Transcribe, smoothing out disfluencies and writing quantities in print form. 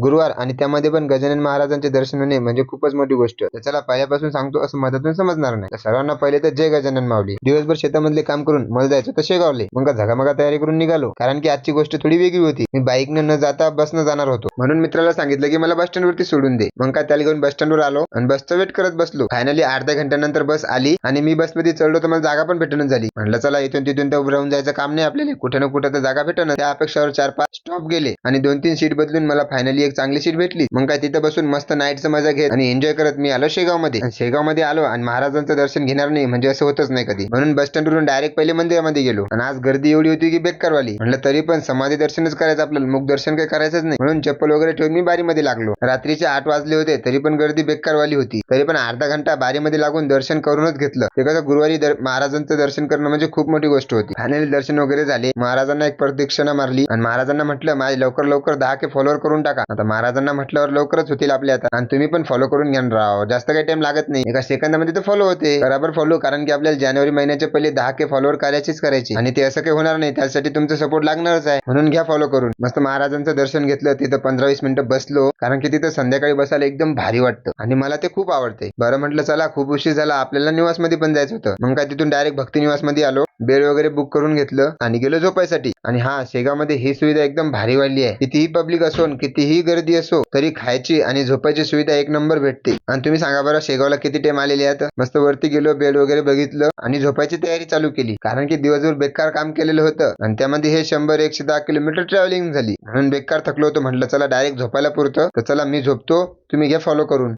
गुरुवार आणि त्यामध्ये पण गजानन महाराजांचे दर्शन होणे म्हणजे खूपच मोठी गोष्ट. तर चला पहिल्यापासून सांगतो, असं मधातून समजणार नाही. तर सर्वांना पहिले तर जय गजानन माऊली. दिवसभर शेतामधले काम करून मला जायचं तर शेगावले. मग झगामगा तयारी करून निघालो, कारण की आजची गोष्ट थोडी वेगळी होती. मी बाईकने न जाता बसनं जाणार होतो, म्हणून मित्राला सांगितलं की मला बस स्टँड वरती सोडून दे. मग काय त्याला घेऊन बस स्टँड वर आलो आणि बसचा वेट करत बसलो. फायनली अर्ध्या घंट्यानंतर बस आली आणि मी बसमध्ये चढलो तर मला जागा पण भेटून झाली. म्हटलं चला इथून तिथून तर उभं राहून जायचं काम नाही आपल्याला, कुठे ना कुठे तर जागा भेटणं. त्या अपेक्षावर 4-5 स्टॉप गेले आणि 2-3 सीट बदलून मला फायनली एक चांगली सीट भेटली. मग काय तिथं बसून मस्त नाईटचं मजा घेत आणि एन्जॉय करत मी आलो शेगावमध्ये. शेगावमध्ये आलो आणि महाराजांचं दर्शन घेणार नाही म्हणजे असं होतच नाही कधी, म्हणून बस स्टँड वरून डायरेक्ट पहिले मंदिरामध्ये गेलो. आणि आज गर्दी एवढी होती की बेकारवाली. म्हटलं तरी पण समाधी दर्शनच करायचं आपल्याला, मुख दर्शन काही करायचंच नाही, म्हणून चप्पल वगैरे ठेवून मी बारीमध्ये लागलो. रात्रीचे 8 वाजले होते तरी पण गर्दी बेकारवाली होती. तरी पण अर्धा घंटा बारीमध्ये लागून दर्शन करूनच घेतलं. ते कसं गुरुवारी महाराजांचं दर्शन करणं म्हणजे खूप मोठी गोष्ट होती. फायनली दर्शन वगैरे झाले. महाराजांना एक प्रदक्षिणा मारली आणि महाराजांना म्हटलं माझे लवकर लवकर 10K फॉलोअर करून टाका. आता महाराजांना म्हटल्यावर लवकरच होतील आपले आता, आणि तुम्ही पण फॉलो करून घ्या राव, जास्त काही टाइम लागत नाही, एका सेकंदामध्ये ते फॉलो होते. बराबर फॉलो, कारण की आपल्याला जानेवारी महिन्याच्या पहिले 10K फॉलोअर करायचे आणि ते असं काही होणार नाही, त्यासाठी तुमचा सपोर्ट लागणारच आहे, म्हणून घ्या फॉलो करून. मस्त महाराजांचं दर्शन घेतलं. तिथं 15-20 मिनिटं बसलो, कारण की तिथं संध्याकाळी बसायला एकदम भारी वाटतं आणि मला ते खूप आवडते. बरं म्हटलं चला खूप उशीर झाला, आपल्याला निवासमध्ये पण जायचं होतं. मग काय तिथून डायरेक्ट भक्ती निवासमध्ये आलो. बेड वगैरे बुक करून घेतलं आणि गेलो झोपायसाठी. आणि हा, शेगावमध्ये ही सुविधा एकदम भारी वाढली आहे. कितीही पब्लिक असो, कितीही गर्दी असो, तरी खायची आणि झोपायची सुविधा एक नंबर भेटते. आणि तुम्ही सांगा बरं शेगावला किती टाइम आलेले आहेत. मस्त वरती गेलो, बेड वगैरे बघितलं आणि झोपायची तयारी चालू केली, कारण की दिवसभर बेकार काम केलेलं होतं आणि त्यामध्ये हे 100-110 किलोमीटर ट्रॅव्हलिंग झाली, म्हणून बेकार थकलो होतो. म्हटलं चला डायरेक्ट झोपायला पुरतं, तर चला मी झोपतो, तुम्ही घ्या फॉलो करून.